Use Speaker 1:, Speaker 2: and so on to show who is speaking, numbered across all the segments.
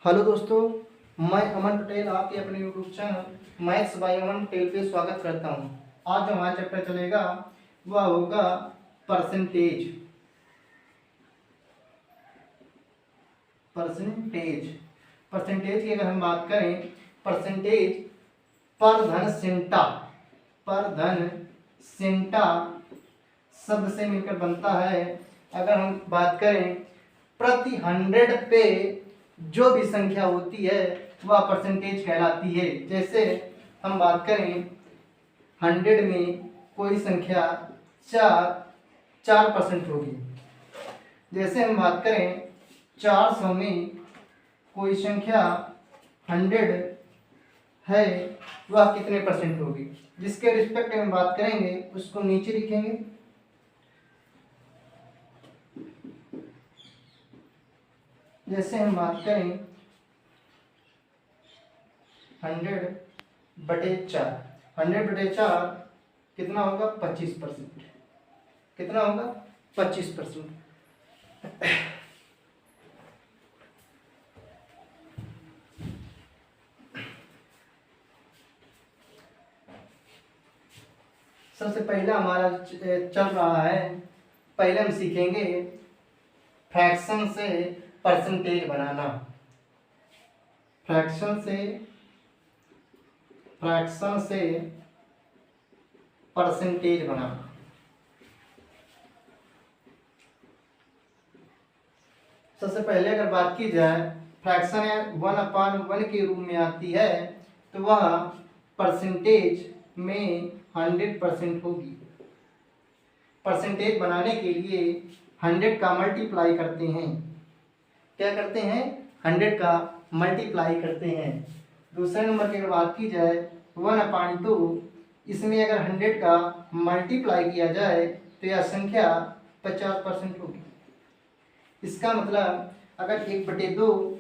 Speaker 1: Hello दोस्तों, मैं अमन पटेल आपके अपने यूट्यूब चैनल मैथ्स बाय अमन पटेल पे स्वागत करता हूं। आज जो हमारा चैप्टर चलेगा वह होगा परसेंटेज। परसेंटेज परसेंटेज की अगर हम बात करें, परसेंटेज पर धन सेंटा शब्द से मिलकर बनता है। अगर हम बात करें प्रति 100 पे जो भी संख्या होती है वह परसेंटेज कहलाती है। जैसे हम बात करें 100 में कोई संख्या 4% होगी। जैसे हम बात करें 400 में कोई संख्या 100 है वह कितने परसेंट होगी, जिसके रिस्पेक्ट में बात करेंगे उसको नीचे लिखेंगे। जैसे हम बात करें 100/4 कितना होगा 25%। कितना होगा 25%। सबसे पहला हमारा चल रहा है, पहले हम सीखेंगे फ्रैक्शन से परसेंटेज बनाना। फ्रैक्शन से परसेंटेज बनाना। सबसे पहले अगर बात की जाए, फ्रैक्शन 1/1 के रूप में आती है तो वह परसेंटेज में 100% होगी। परसेंटेज बनाने के लिए 100 का मल्टीप्लाई करते हैं। क्या करते हैं? 100 का मल्टीप्लाई करते हैं। दूसरे नंबर की अगर बात की जाए 1/2, इसमें अगर 100 का मल्टीप्लाई किया जाए तो यह संख्या 50% होगी। इसका मतलब अगर 1/2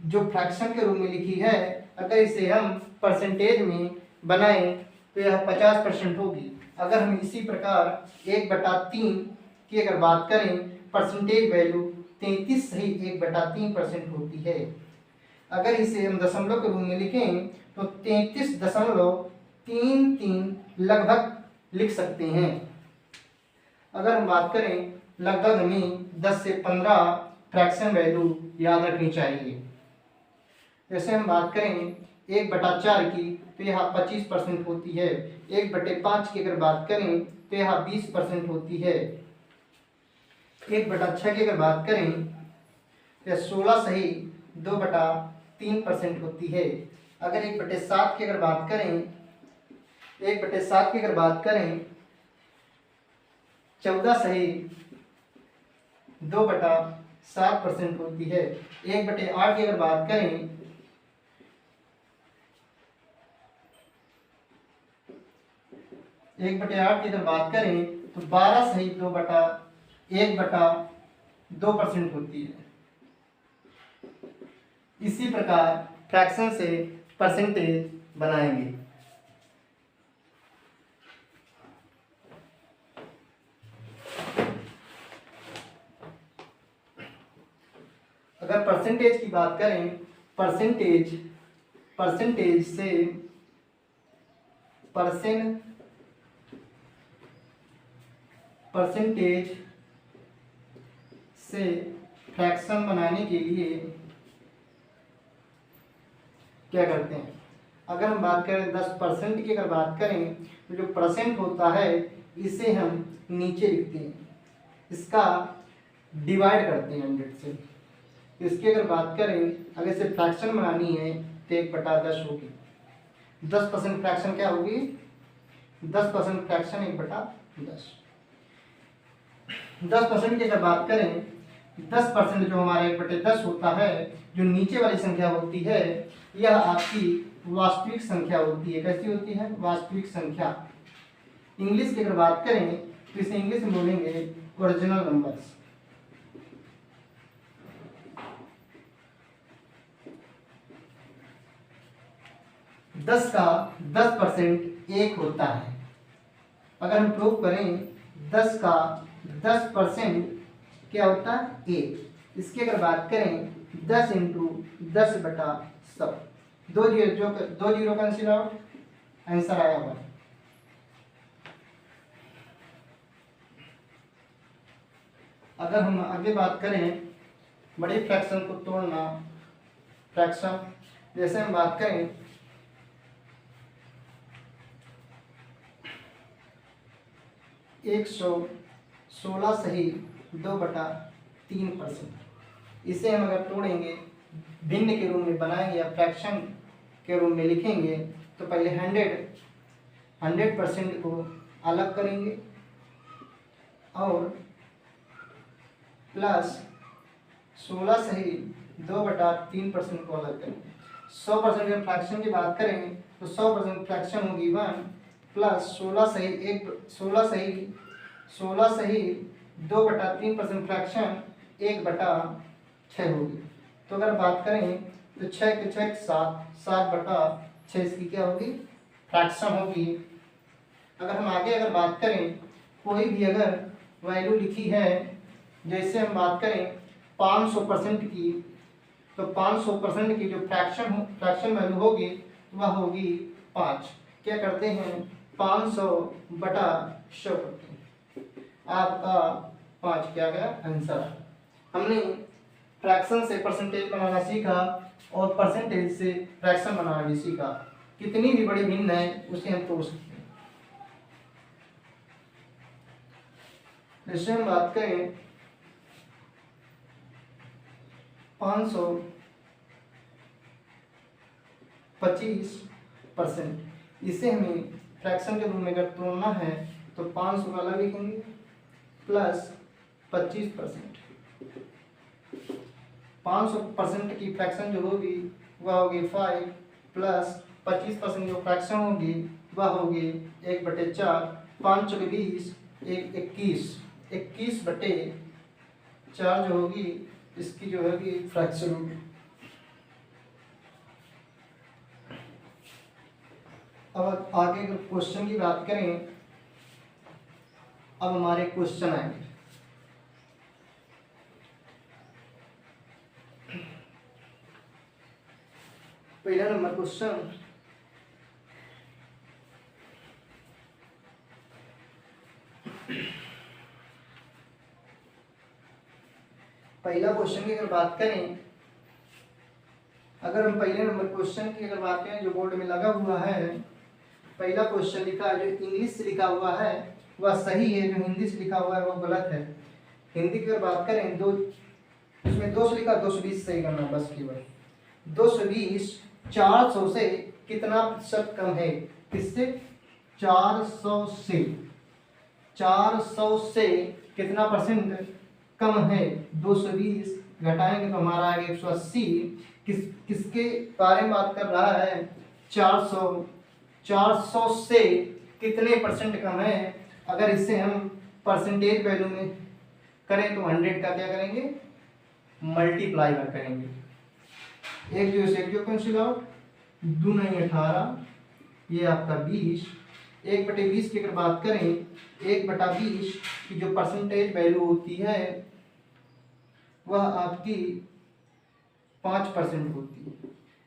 Speaker 1: जो फ्रैक्शन के रूप में लिखी है, अगर इसे हम परसेंटेज में बनाएं तो यह 50% होगी। अगर हम इसी प्रकार 1/3 की अगर बात करें, परसेंटेज वैल्यू 33.1/3% होती है। अगर इसे हम दशमलव के रूप में लिखें तो 33.33 लगभग लिख सकते हैं। अगर हम बात करें लगभग हमें 10 से 15 फ्रैक्शन वैल्यू याद रखनी चाहिए। जैसे हम बात करें 1/4 की तो यह 25% होती है। 1/5 की अगर बात करें तो यह 20% होती है। 1/6 की अगर बात करें तो यह 16.2/3% होती है। अगर 1/7 की अगर बात करें 14.2/7% होती है। 1/8 की अगर बात करें 1/8 की अगर बात करें तो 12.2/1/2% होती है। इसी प्रकार फ्रैक्शन से परसेंटेज बनाएंगे। अगर परसेंटेज की बात करें, परसेंटेज से फ्रैक्शन बनाने के लिए क्या करते हैं? अगर हम बात करें 10% की अगर बात करें तो जो परसेंट होता है इसे हम नीचे लिखते हैं, इसका डिवाइड करते हैं 100 से। इसकी अगर बात करें, अगर इसे फ्रैक्शन बनानी है तो 1/10 होगी। 10% फ्रैक्शन क्या होगी? 10% फ्रैक्शन 1/10। 10% की अगर बात करें, 10% जो हमारा 1/10 होता है, जो नीचे वाली संख्या होती है, यह आपकी वास्तविक संख्या होती है। कैसी होती है? वास्तविक संख्या। इंग्लिश की अगर बात करें तो इसे इंग्लिश में बोलेंगे ओरिजिनल नंबर्स। दस का 10% 1 होता है। अगर हम प्रूव करें 10 का 10% क्या होता है? 1। इसकी अगर बात करें 10 इंटू 10/100। दो जीरो कैंसिल आउट, आंसर आया हुआ। अगर हम आगे बात करें बड़े फ्रैक्शन को तोड़ना, फ्रैक्शन जैसे हम बात करें 116 सही 2/3%। इसे हम अगर तोड़ेंगे, भिन्न के रूप में बनाएंगे या फ्रैक्शन के रूप में लिखेंगे, तो पहले 100% को अलग करेंगे और प्लस 16 सही 2/3% को अलग करेंगे। 100% के फ्रैक्शन की बात करें तो 100% फ्रैक्शन होगी 1 प्लस 16 सही 2/3% फ्रैक्शन 1/6 होगी। तो अगर बात करें तो 6 के 6 7/6 इसकी क्या होगी, फ्रैक्शन होगी। अगर हम आगे अगर बात करें, कोई भी अगर वैल्यू लिखी है, जैसे हम बात करें 500% की, तो 500% की जो फ्रैक्शन वैल्यू होगी वह होगी 5। क्या करते हैं, 500/100 करते हैं, आपका 5 क्या गया आंसर। हमने फ्रैक्शन से परसेंटेज बनाना सीखा और परसेंटेज से फ्रैक्शन बनाना भी सीखा। कितनी भी बड़ी भिन्न है उसे हम तोड़ सकते हैं। जैसे हम बात करें 525%, इसे हमें फ्रैक्शन के रूप में अगर तोड़ना है तो 500 का अलग लिखेंगे प्लस 25%। 500% की फ्रैक्शन जो होगी वह होगी 5 प्लस 25% जो फ्रैक्शन होगी वह होगी 1/4। 5 चौके 20, 21/4 जो होगी इसकी जो होगी फ्रैक्शन होगी। अब आगे अगर क्वेश्चन की बात करें, अब हमारे क्वेश्चन आएंगे। पहला नंबर क्वेश्चन, पहला क्वेश्चन की अगर बात करें, अगर हम पहले नंबर क्वेश्चन की अगर बात करें जो बोर्ड में लगा हुआ है, पहला क्वेश्चन लिखा है, जो इंग्लिश से लिखा हुआ है वह सही है, जो हिंदी से लिखा हुआ है वह गलत है। हिंदी की अगर बात करें, उसमें 2 से लिखा, 220 सही करना बस केवल। 220 400 से कितना प्रतिशत कम है, किससे, 400 से कितना परसेंट कम है। 220 घटाएंगे तो हमारा आएगा 180। किसके बारे में बात कर रहा है, 400 से कितने परसेंट कम है। अगर इसे हम परसेंटेज वैल्यू में करें तो 100 का क्या करेंगे, मल्टीप्लाई करेंगे। एक जो से एक जो कैंसिल आउट, 2 नहीं 18, ये आपका 20। 1/20 की अगर बात करें, 1/20 की जो परसेंटेज वैल्यू होती है वह आपकी 5% होती है।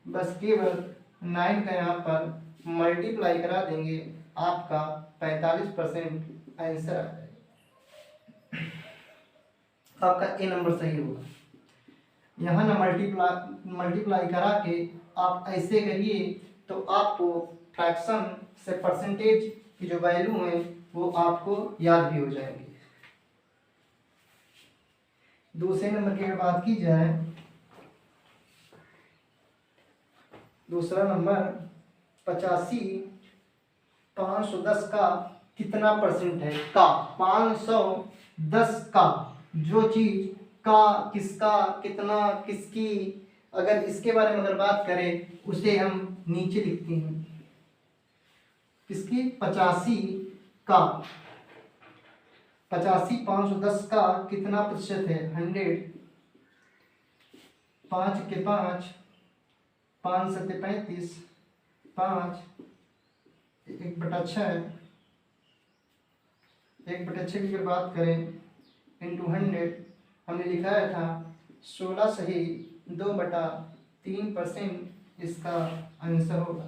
Speaker 1: बस केवल 9 का यहाँ पर मल्टीप्लाई करा देंगे, आपका 45% आंसर आ जाएगा। आपका ए नंबर सही होगा। यहाँ ना मल्टीप्लाई करा के आप ऐसे करिए तो आपको फ्रैक्शन से परसेंटेज की जो वैल्यू है वो आपको याद भी हो जाएंगे। दूसरे नंबर की अगर बात की जाए, दूसरा नंबर 85 510 का कितना परसेंट है, का 510 का, जो चीज का, किसका, कितना, किसकी, अगर इसके बारे में अगर बात करें उसे हम नीचे लिखते हैं। किसकी, 85 का, 85 510 का कितना प्रतिशत है, 100। 5 के 5, 5 7 35, 5 1/6, 1/6 की अगर बात करें इंटू 100, हमने लिखाया था 16 सही 2/3% इसका आंसर होगा।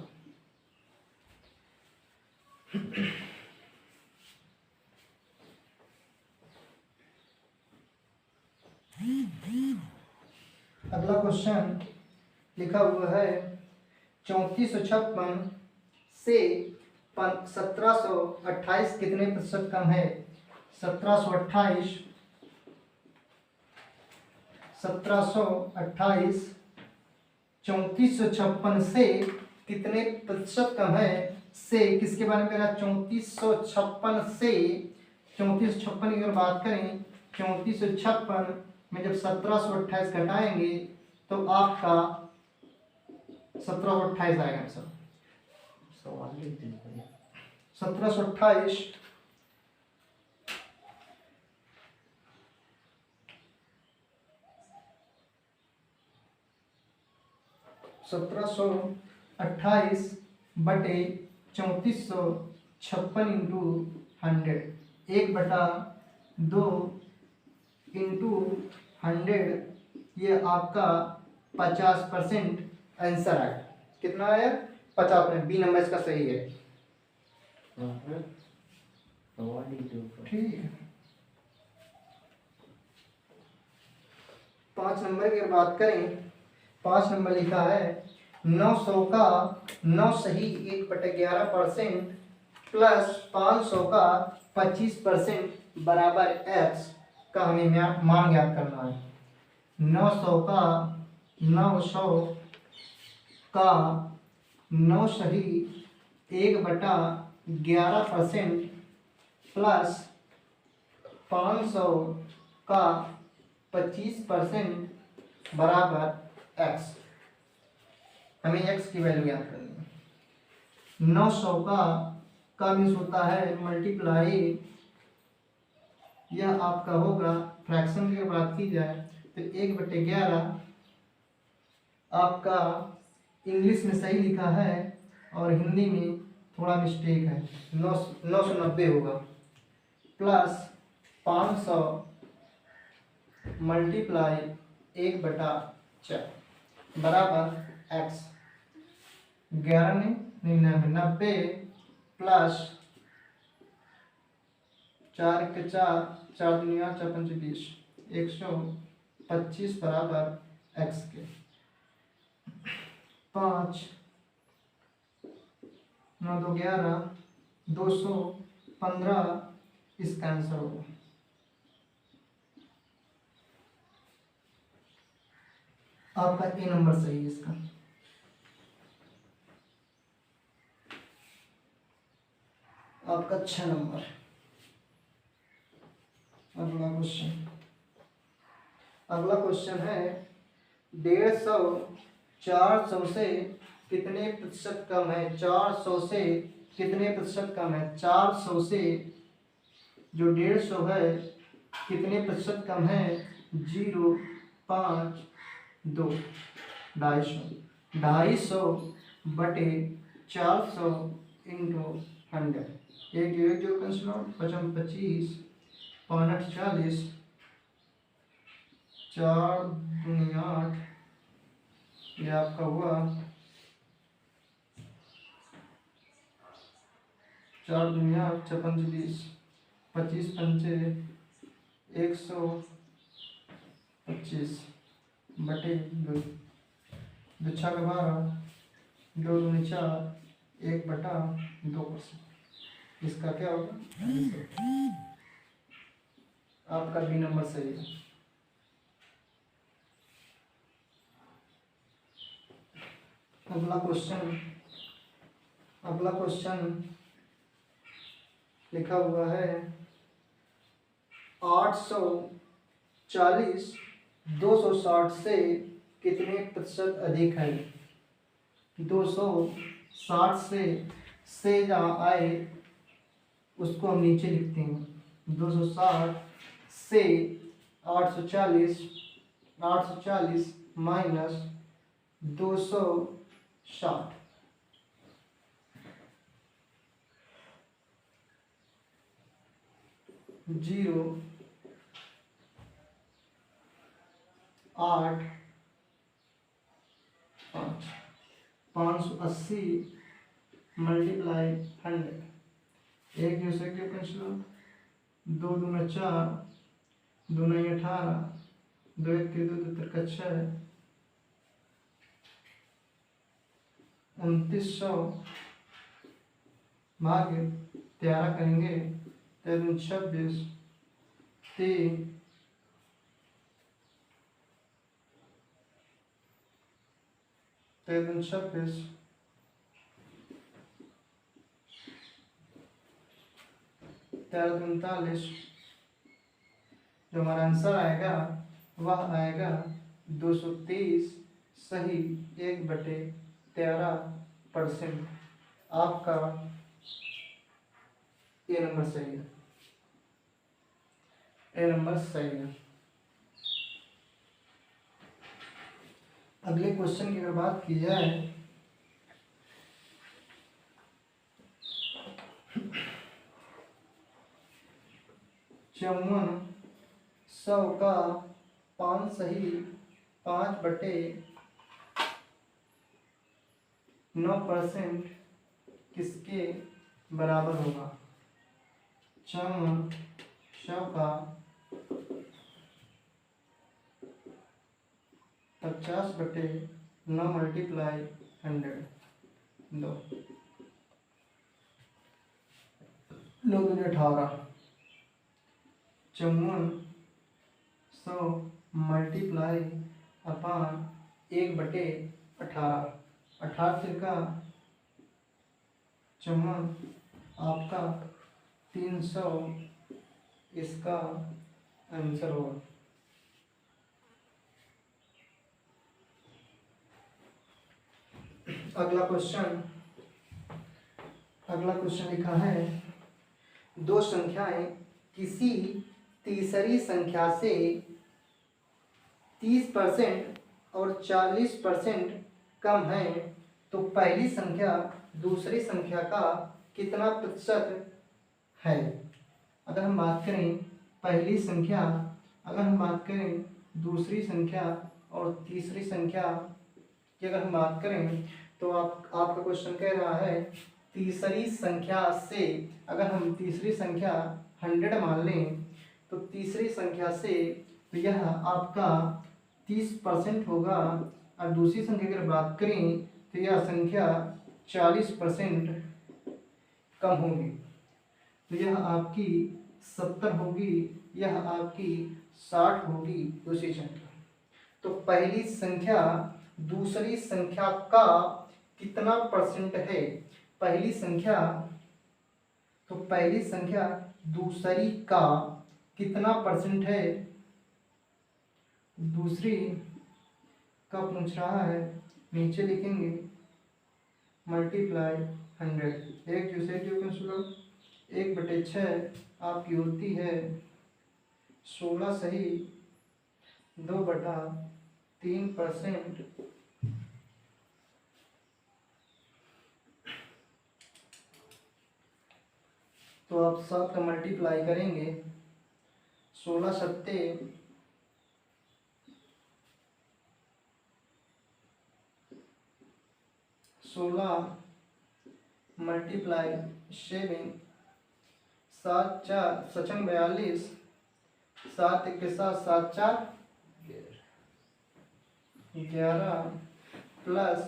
Speaker 1: अगला क्वेश्चन लिखा हुआ है 3456 से 1728 कितने प्रतिशत कम है। 1728 3456 से कितने प्रतिशत कम है। से किसके बारे में कह रहा है? 3456 से 3456 की अगर बात करें, 3456 में जब 1728 घटाएंगे तो आपका 1728 आएगा सर। 1728 1728 बटे 3456 इंटू 100, 1/2 इंटू 100, ये आपका 50% आंसर आया। कितना आया? 50%। बी नंबर इसका सही है। ठीक है। 5 नंबर की अगर बात करें, 5 नंबर लिखा है 900 का 9 सही 1/11% प्लस 500 का 25% बराबर x का हमें मान ज्ञात करना है। 900 का 9 सही 1/11% प्लस 500 का 25% बराबर x। हमें x की वैल्यू ज्ञात करनी है। 900 का मीन्स होता है मल्टीप्लाई, यह आपका होगा फ्रैक्शन की बात की जाए तो 1/11 आपका इंग्लिश में सही लिखा है और हिंदी में थोड़ा मिस्टेक है, 990 होगा, प्लस 500 मल्टीप्लाई 1/4 बराबर x। 11 में 99 प्लस 4 के 4, 4 दुनिया 4 पंच 20, 125 बराबर x के। 5 9 2 11, 215 इसका आंसर होगा। आपका ए नंबर सही है इसका। आपका 6 नंबर। अगला क्वेश्चन है 150 400 से कितने प्रतिशत कम है। 400 से कितने प्रतिशत कम है। 400 से जो 150 है कितने प्रतिशत कम है। 0 5 2 250, 250 बटे 400 इंटू 100, एक जो कैंसिल 25 5 40, 4 दूनी 8, ये आपका हुआ 4 दूनी 8, 6 पंच 20, 25 पंचे 125 बटे 2, 2 6 12, 2 दूनी 4, 1/2%। इसका क्या होगा? आपका बी नंबर सही है। अगला क्वेश्चन लिखा हुआ है 840 260 से कितने प्रतिशत अधिक है। 260 से जहाँ आए उसको हम नीचे लिखते हैं। 260 से 840 माइनस 260, 0 8 580 मल्टीप्लाई 100। एक दूसरे के पंचलो, 2 दूना 4, 2 नहीं 18, 2 1 के 2 2 तिरका 6, 2900 भाग्य 13 करेंगे, 13 26, 3 13 26, 13 39। जो हमारा आंसर आएगा वह आएगा 230 सही 1/13%। आपका ए नंबर सही है, ए नंबर सही है। अगले क्वेश्चन की अगर बात की जाए, चौवन 100 का 5 सही 5/9% किसके बराबर होगा? 54 100 का 50/9 मल्टीप्लाई 100, 2 2 दूनी 18। 54 100 मल्टीप्लाई अपान 1/18, 18 तिरका 54, आपका 300 इसका आंसर होगा। अगला क्वेश्चन लिखा है, दो संख्याएं किसी तीसरी संख्या से 30% और 40% कम है तो पहली संख्या दूसरी संख्या का कितना प्रतिशत है? अगर हम बात करें पहली संख्या, अगर हम बात करें दूसरी संख्या और तीसरी संख्या की अगर हम बात करें तो आपका क्वेश्चन कह रहा है तीसरी संख्या से, अगर हम तीसरी संख्या 100 मान लें तो तीसरी संख्या से तो यह आपका 30% होगा, और दूसरी संख्या की अगर बात करें तो यह संख्या 40% कम होगी, तो यह आपकी 70 होगी, यह आपकी 60 होगी दूसरी संख्या। तो पहली संख्या दूसरी संख्या का कितना परसेंट है? पहली संख्या, तो पहली संख्या दूसरी का कितना परसेंट है? दूसरी का पूछ रहा है, नीचे लिखेंगे मल्टीप्लाई 100। एक दूसरे के ऊपर 1/6 आपकी होती है 16 सही 2/3%। तो आप सब का मल्टीप्लाई करेंगे, 16 सत्ते 16 मल्टीप्लाई 7, 7 4 सचन 42, 7 1 के साथ 7 4 11 प्लस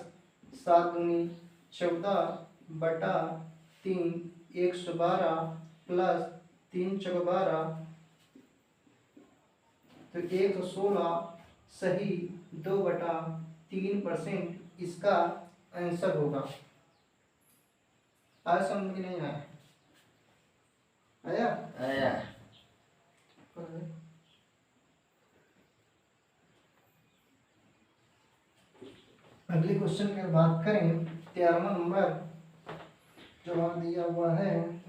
Speaker 1: 7 दूनी 14/3 112 प्लस 3 चौक 12, तो 116 सही 2/3% इसका आंसर होगा। आया समझ में नहीं आया? आया
Speaker 2: आया।
Speaker 1: अगले क्वेश्चन की बात करें, 13वां नंबर जो वहां दिया हुआ है,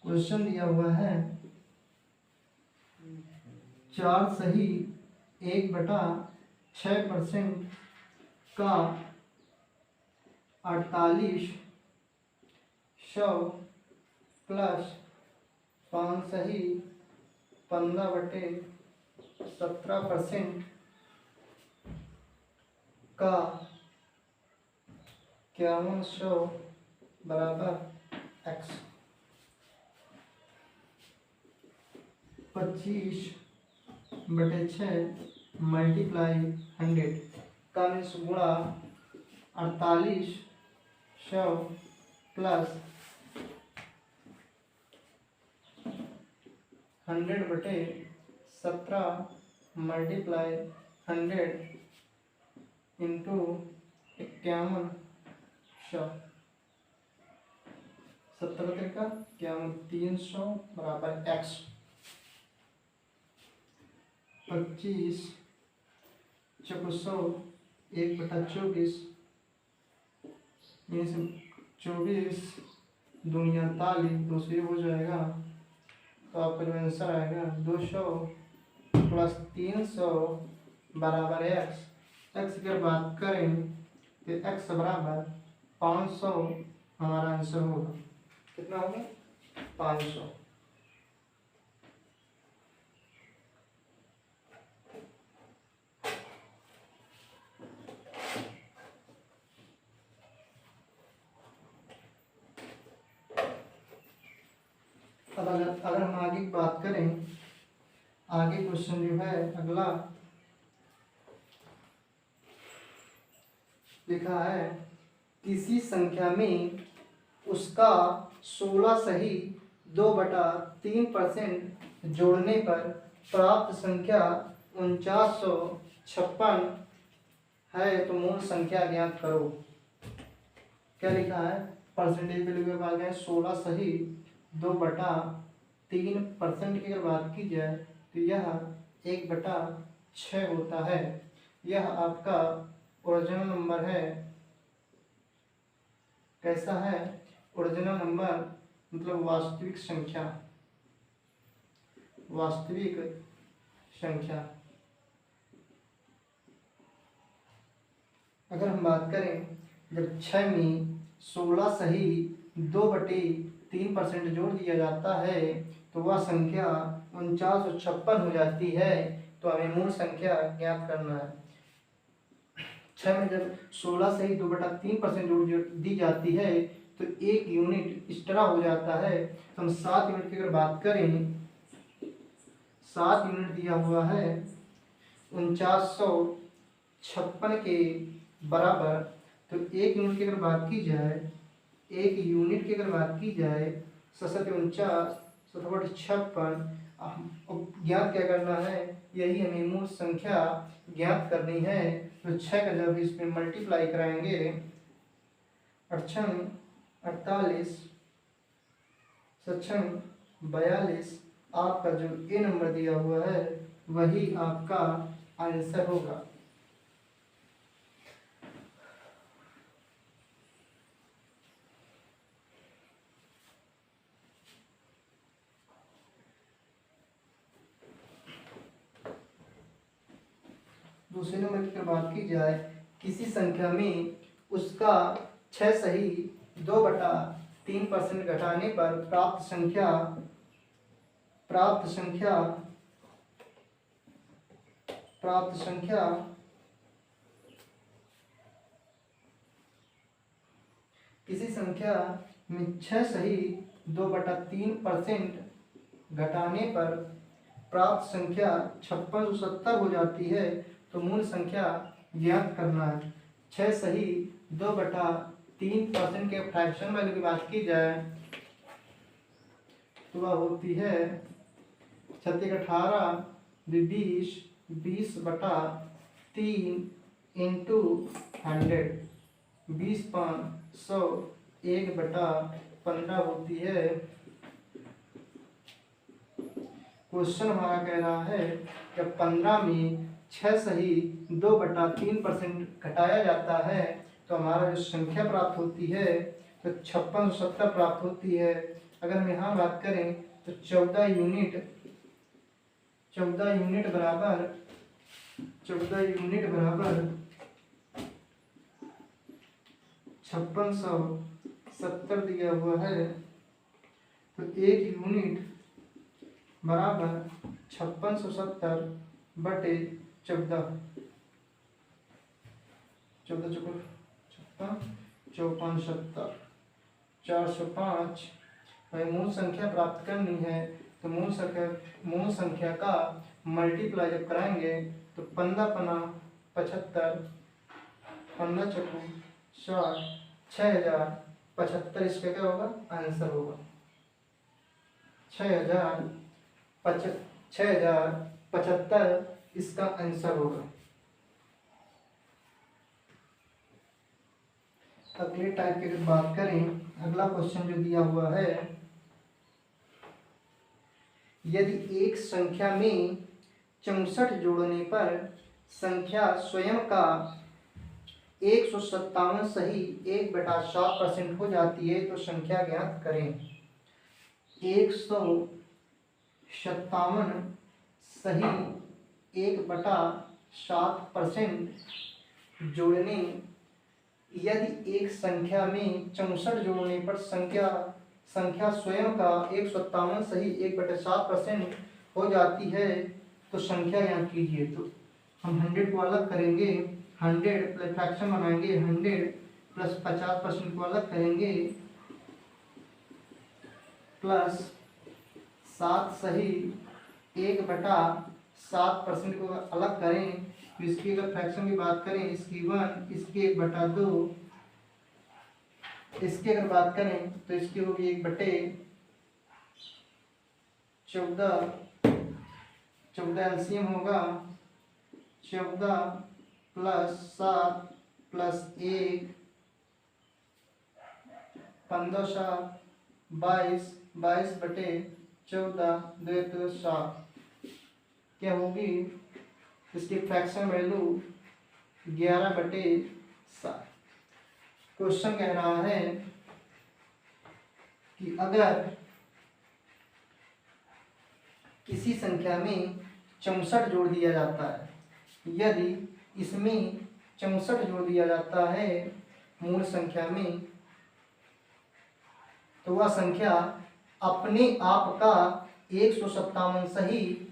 Speaker 1: क्वेश्चन दिया हुआ है 4 सही 1/6% का 4800 प्लस 5 सही 15/3 17% का 5100 बराबर एक्स। 25/6 मल्टीप्लाई 100 का मीन्स गुणा 4800 प्लस 100/17 मल्टीप्लाई 100 इंटू 5100। 17 का 300 बराबर एक्स। 25 400 1/24 मीन्स 24 दूनिया 48 दूसरी हो जाएगा। तो आपका जो आंसर आएगा 200 प्लस 300 बराबर एक्स। एक्स की अगर बात करें तो एक्स बराबर 500 हमारा आंसर होगा। कितना होगा 500। अब अगर हम आगे की बात करें, आगे क्वेश्चन जो है अगला लिखा है किसी संख्या में उसका 16 सही 2/3% जोड़ने पर प्राप्त संख्या 4956 है तो मूल संख्या ज्ञात करो। क्या लिखा है? परसेंटेज वैल्यू के बाद है 16 सही 2/3% की अगर बात की जाए तो यह 1/6 होता है। यह आपका ओरिजिनल नंबर है। कैसा है? ओरिजिनल नंबर मतलब वास्तविक संख्या। वास्तविक संख्या अगर हम बात करें जब 6 में 16 सही 2/3% जोड़ दिया जाता है तो वह संख्या 4956 हो जाती है। तो हमें मूल संख्या ज्ञात करना है। 6 में जब 16 सही 2/3% जोड़ दी जाती है तो 1 यूनिट इस तरह हो जाता है। तो हम 7 यूनिट की अगर बात करें, 7 यूनिट दिया हुआ है 4956 के बराबर। तो 1 यूनिट की अगर बात की जाए, 1 यूनिट की अगर बात की जाए 7×49 ज्ञात क्या करना है? यही हमें मूल संख्या ज्ञात करनी है। तो 6 का जब इसमें मल्टीप्लाई कराएंगे 8 48 7 42 आपका जो ए नंबर दिया हुआ है वही आपका आंसर होगा। दूसरे नंबर की बात की जाए, किसी संख्या में उसका 6 सही 2/3% घटाने पर प्राप्त संख्या किसी संख्या में 6 सही 2/3% घटाने पर प्राप्त संख्या 5670 हो जाती है तो मूल संख्या ज्ञात करना है। 6 सही 2/3% के फ्रैक्शन वैल्यू की बात की जाए तो वह होती है 36×18 20 20/3 इंटू 100 20/500 1/15 होती है। क्वेश्चन हमारा कह रहा है कि 15 में 6 सही 2/3% घटाया जाता है तो हमारा जो संख्या प्राप्त होती है तो 5670 प्राप्त होती है। अगर हम यहाँ बात करें तो 14 यूनिट बराबर 5670 दिया हुआ है। तो 1 यूनिट बराबर 5670 बटे 14, 14 चौको 56, 54 70, 405। भाई मूल संख्या प्राप्त करनी है तो मूल संख्या का मल्टीप्लाई जब कराएंगे तो 15 पना 75, 15 चौको 60, 6075 इसका क्या होगा आंसर होगा। 6075 इसका आंसर होगा। अगले टाइप की अगर बात करें, अगला क्वेश्चन जो दिया हुआ है, यदि एक संख्या में 64 जोड़ने पर संख्या स्वयं का 157 सही 1/7% हो जाती है तो संख्या ज्ञात करें। 157 सही 1/7% जोड़ने, यदि एक संख्या में 64 जोड़ने पर संख्या स्वयं का 157 सही 1/7% हो जाती है तो संख्या यहाँ कीजिए। तो हम 100 को अलग करेंगे, 100 प्लस फ्रैक्शन बनाएंगे, 100 प्लस 50% को अलग करेंगे, प्लस 7 सही 1/7% को अलग करें तो इसकी अगर फ्रैक्शन की बात करें, इसकी 1, इसकी 1/2, इसकी अगर बात करें तो इसकी होगी 1/14, 14 एलसीएम होगा 14 प्लस 7 प्लस 1 15 22, 22/14 2 7 क्या होगी इसकी फ्रैक्शन वैल्यू 11/7। क्वेश्चन कह रहा है कि अगर किसी संख्या में 64 जोड़ दिया जाता है, यदि इसमें 64 जोड़ दिया जाता है मूल संख्या में, तो वह संख्या अपने आप का 157 सही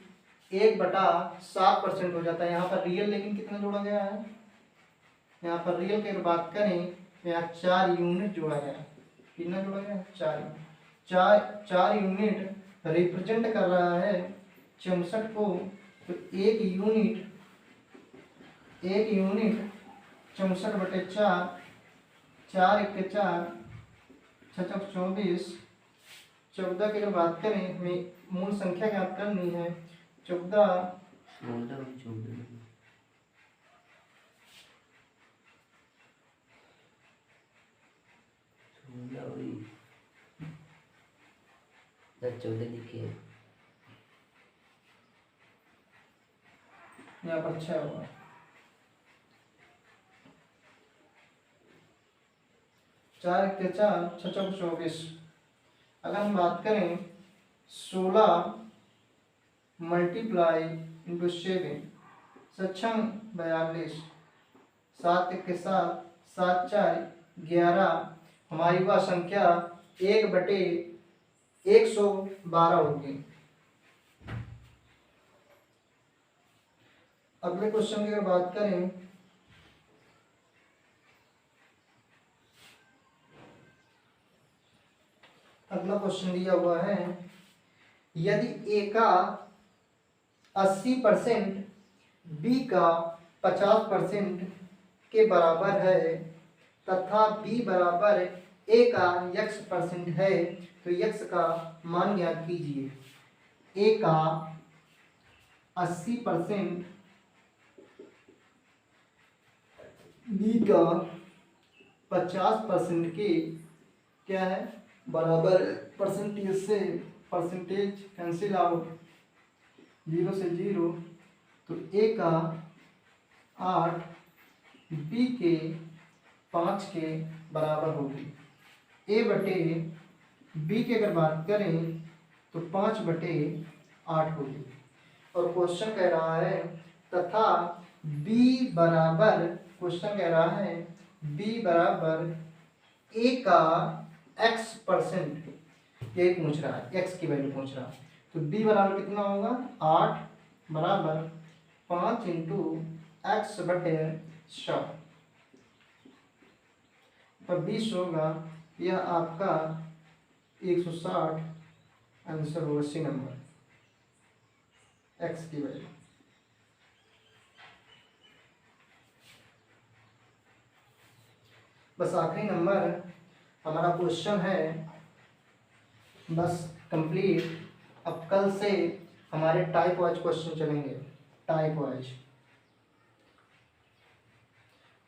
Speaker 1: 1/7% हो जाता है। यहाँ पर रियल लेकिन कितना जोड़ा गया है, यहाँ पर रियल की अगर बात करें तो यहाँ 4 यूनिट जोड़ा गया है। कितना जोड़ा गया है 4 यूनिट। 4 यूनिट रिप्रेजेंट कर रहा है 64 को, तो एक यूनिट 64/4, 4 × 4 6 24, 14 की अगर बात करें हमें मूल संख्या ज्ञात करनी है, 14
Speaker 2: दिखे
Speaker 1: यहाँ पर 6 होगा, 4 × 4 6 24। अगर हम बात करें 16 मल्टीप्लाई इंटू 7 सक्षम 42, 7 × 7 7 4 11, हमारी वह संख्या 1/112 होगी। अगले क्वेश्चन की अगर बात करें, अगला क्वेश्चन दिया हुआ है, यदि ए का 80% बी का 50% के बराबर है तथा बी बराबर ए का x% है तो x का मान ज्ञात कीजिए। ए का 80% बी का 50% के क्या है बराबर, परसेंटेज से परसेंटेज कैंसिल आउट 0 से 0, तो ए का 8 बी के 5 के बराबर होगी। ए बटे बी की अगर बात करें तो 5/8 होगी। और क्वेश्चन कह रहा है तथा बी बराबर, क्वेश्चन कह रहा है बी बराबर ए का x%, ये पूछ रहा है x की वैल्यू पूछ रहा है, तो b बराबर कितना होगा 8 बराबर 5 इंटू एक्स बटे 100 पर 20 होगा। यह आपका 160 आंसर होगा सी नंबर, एक्स की वैल्यू। बस आखिरी नंबर हमारा क्वेश्चन है, बस कंप्लीट। अब कल से हमारे टाइप वाइज क्वेश्चन चलेंगे, टाइप वाइज।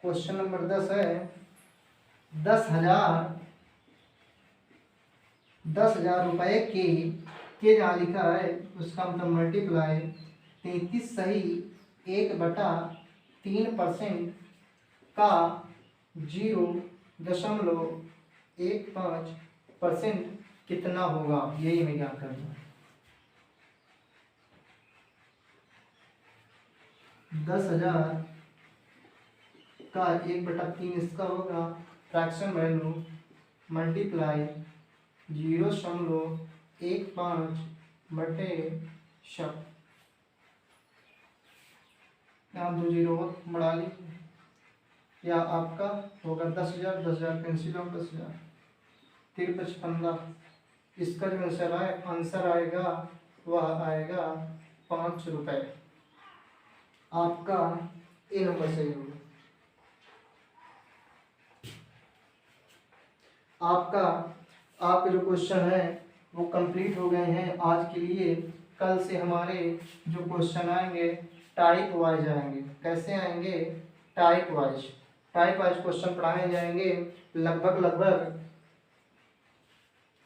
Speaker 1: क्वेश्चन नंबर 10 है, 10,000 रुपए के जहाँ लिखा है उसका मतलब मल्टीप्लाई 33 सही 1/3% का 0.15% कितना होगा, यही मैं ज्ञात करना है। 10,000 का 1/3 इसका होगा, फ्रैक्शन वैल्यू मल्टीप्लाई 0.15/100। यहाँ 2 जीरो बढ़ा लीजिए, या आपका होगा 10,000, 10,000 कैंसिल हो, 10,000 3 5 15। इसका जो आंसर आएगा वह आएगा 5 रुपये। आपका ए नंबर सही होगा। आपके जो क्वेश्चन है वो कंप्लीट हो गए हैं आज के लिए। कल से हमारे जो क्वेश्चन आएंगे टाइप वाइज आएंगे। कैसे आएंगे? टाइप वाइज क्वेश्चन पढ़ाए जाएंगे। लगभग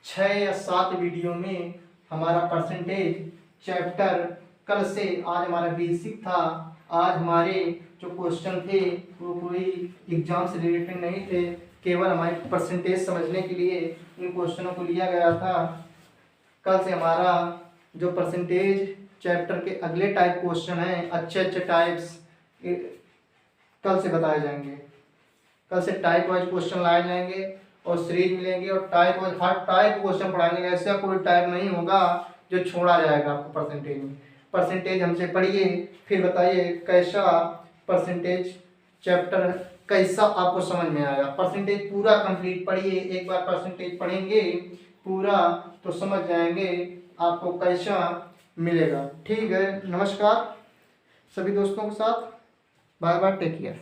Speaker 1: 6 या 7 वीडियो में हमारा परसेंटेज चैप्टर कल से, आज हमारा बेसिक था। आज हमारे जो क्वेश्चन थे वो कोई एग्जाम से रिलेटेड नहीं थे, केवल हमारे परसेंटेज समझने के लिए इन क्वेश्चनों को लिया गया था। कल से हमारा जो परसेंटेज चैप्टर के अगले टाइप क्वेश्चन हैं, अच्छे टाइप्स कल से बताए जाएंगे। कल से टाइप वाइज क्वेश्चन लाए जाएंगे और सीरीज मिलेंगे, और टाइप वाइज हर टाइप क्वेश्चन पढ़ाएंगे। ऐसा कोई टाइप नहीं होगा जो छोड़ा जाएगा आपको परसेंटेज में। परसेंटेज हमसे पढ़िए, फिर बताइए कैसा परसेंटेज चैप्टर कैसा आपको समझ में आया। परसेंटेज पूरा कंप्लीट पढ़िए, एक बार परसेंटेज पढ़ेंगे पूरा तो समझ जाएंगे आपको कैसा मिलेगा। ठीक है, नमस्कार सभी दोस्तों के साथ, बाय बाय, टेक केयर।